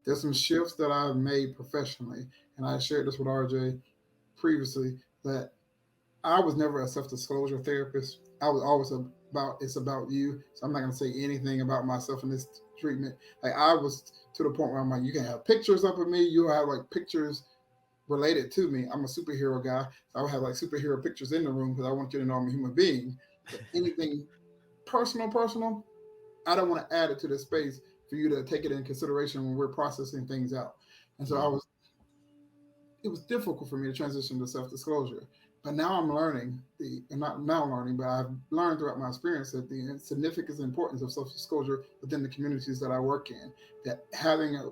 There's some shifts that I've made professionally, and I shared this with RJ previously, that I was never a self-disclosure therapist. I was always about it's about you. So I'm not gonna say anything about myself in this treatment. Like I was to the point where I'm like, you can have pictures up of me. You'll have like pictures related to me. I'm a superhero guy. So I would have like superhero pictures in the room because I want you to know I'm a human being. But anything personal, I don't want to add it to the space for you to take it in consideration when we're processing things out. And so Mm. it was difficult for me to transition to self-disclosure. But now I'm learning and not now learning, but I've learned throughout my experience that the significance and importance of self-disclosure within the communities that I work in, that having a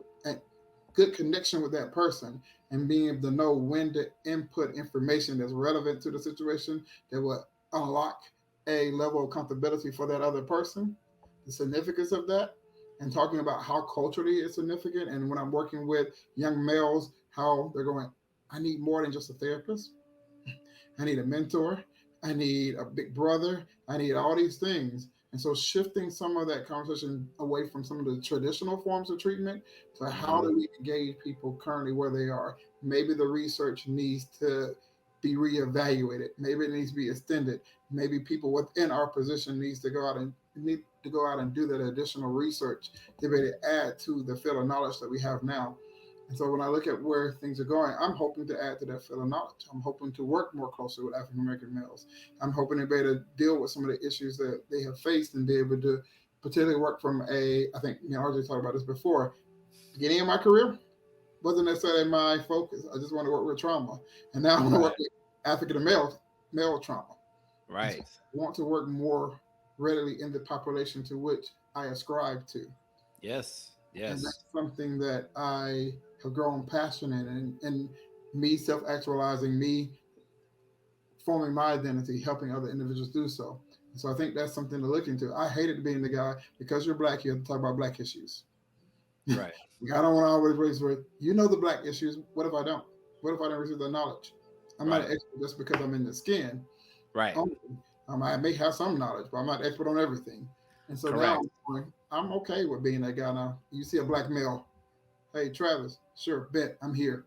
good connection with that person and being able to know when to input information that's relevant to the situation that will unlock a level of accountability for that other person, the significance of that, and talking about how culturally it's significant. And when I'm working with young males, how they're going, I need more than just a therapist. I need a mentor. I need a big brother. I need all these things. And so shifting some of that conversation away from some of the traditional forms of treatment to how Hmm. do we engage people currently where they are. Maybe the research needs to be reevaluated. Maybe it needs to be extended. Maybe people within our position need to go out and do that additional research to be able to add to the field of knowledge that we have now. And so when I look at where things are going, I'm hoping to add to that field of knowledge. I'm hoping to work more closely with African American males. I'm hoping to be able to deal with some of the issues that they have faced and be able to particularly work from I think me and RJ talked about this before. Beginning of my career wasn't necessarily my focus. I just want to work with trauma. And now I want to work Right. with African male trauma. And so Right. I want to work more readily in the population to which I ascribe to. Yes. And Yes. that's something that I have grown passionate in, and me self-actualizing, me forming my identity, helping other individuals do so. And so I think that's something to look into. I hated being the guy because you're black. You have to talk about black issues. Right. I don't want to always raise with you know the black issues. What if I don't? What if I don't receive the knowledge? I'm not Right. an expert just because I'm in the skin. Right. Only. I may have some knowledge, but I'm not an expert on everything. And so now Correct. I'm okay with being that guy now. You see a black male, hey Travis, sure, bet I'm here.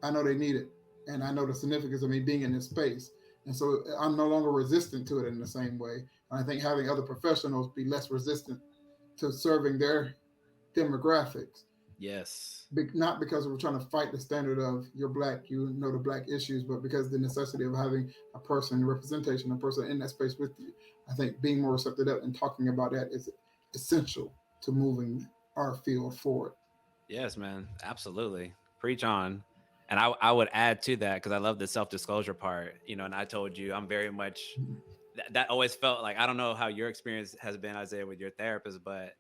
I know they need it, and I know the significance of me being in this space, and so I'm no longer resistant to it in the same way. And I think having other professionals be less resistant to serving their demographics, Yes. not because we're trying to fight the standard of you're black, you know the black issues, but because the necessity of having a person representation, a person in that space with you. I think being more receptive and talking about that is essential to moving our field forward. Yes, man. Absolutely. Preach on. And I would add to that because I love the self disclosure part, and I told you I'm very much that always felt like I don't know how your experience has been, Isaiah, with your therapist, but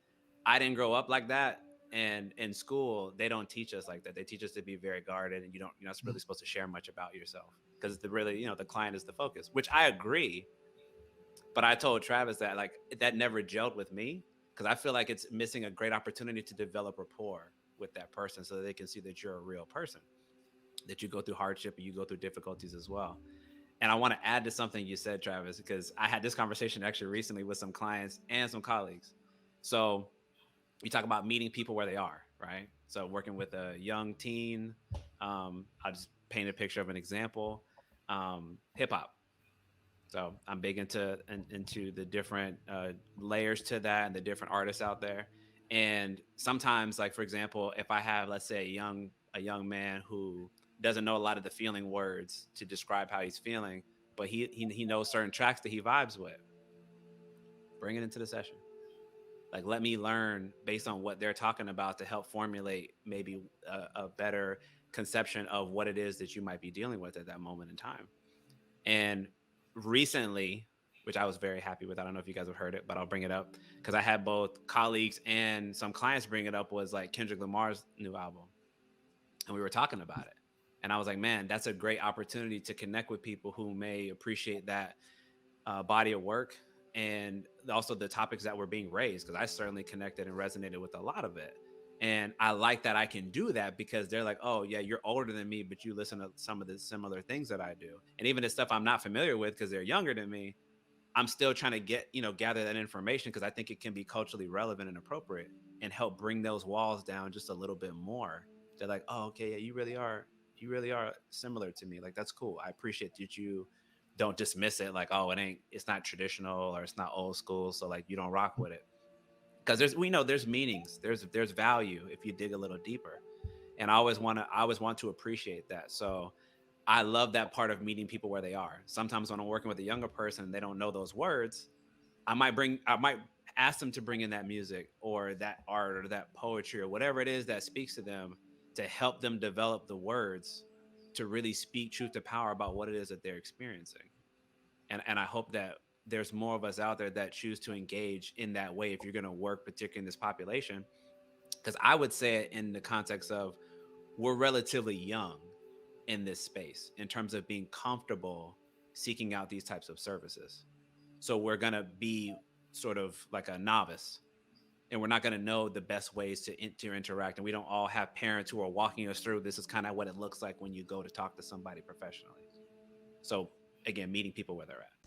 I didn't grow up like that. And in school, they don't teach us like that. They teach us to be very guarded, and you're not really supposed to share much about yourself because the really, the client is the focus, which I agree. But I told Travis that like that never gelled with me because I feel like it's missing a great opportunity to develop rapport with that person so that they can see that you're a real person, that you go through hardship and you go through difficulties as well. And I want to add to something you said, Travis, because I had this conversation actually recently with some clients and some colleagues. So you talk about meeting people where they are, right? So working with a young teen, I'll just paint a picture of an example. Hip hop. So I'm big into the different layers to that and the different artists out there. And sometimes, like for example, if I have, let's say, a young man who doesn't know a lot of the feeling words to describe how he's feeling, but he knows certain tracks that he vibes with, bring it into the session. Like let me learn based on what they're talking about to help formulate maybe a better conception of what it is that you might be dealing with at that moment in time. And recently, which I was very happy with, I don't know if you guys have heard it, but I'll bring it up because I had both colleagues and some clients bring it up, was like Kendrick Lamar's new album. And we were talking about it. And I was like, man, that's a great opportunity to connect with people who may appreciate that body of work and also the topics that were being raised, because I certainly connected and resonated with a lot of it. And I like that I can do that because they're like, oh, yeah, you're older than me, but you listen to some of the similar things that I do. And even the stuff I'm not familiar with because they're younger than me, I'm still trying to gather that information because I think it can be culturally relevant and appropriate. and help bring those walls down just a little bit more. They're like, oh, okay, yeah, you really are similar to me. Like, that's cool. I appreciate that you don't dismiss it like, oh, it's not traditional or it's not old school. So like, you don't rock with it. Because we know there's meanings, there's value if you dig a little deeper. And I always want to appreciate that. So I love that part of meeting people where they are. Sometimes when I'm working with a younger person and they don't know those words, I might ask them to bring in that music or that art or that poetry or whatever it is that speaks to them, to help them develop the words to really speak truth to power about what it is that they're experiencing. And I hope that there's more of us out there that choose to engage in that way if you're going to work particularly in this population. Because I would say it in the context of, we're relatively young in this space in terms of being comfortable seeking out these types of services. So we're going to be sort of like a novice, and we're not going to know the best ways to interact. And we don't all have parents who are walking us through, this is kind of what it looks like when you go to talk to somebody professionally. So again, meeting people where they're at.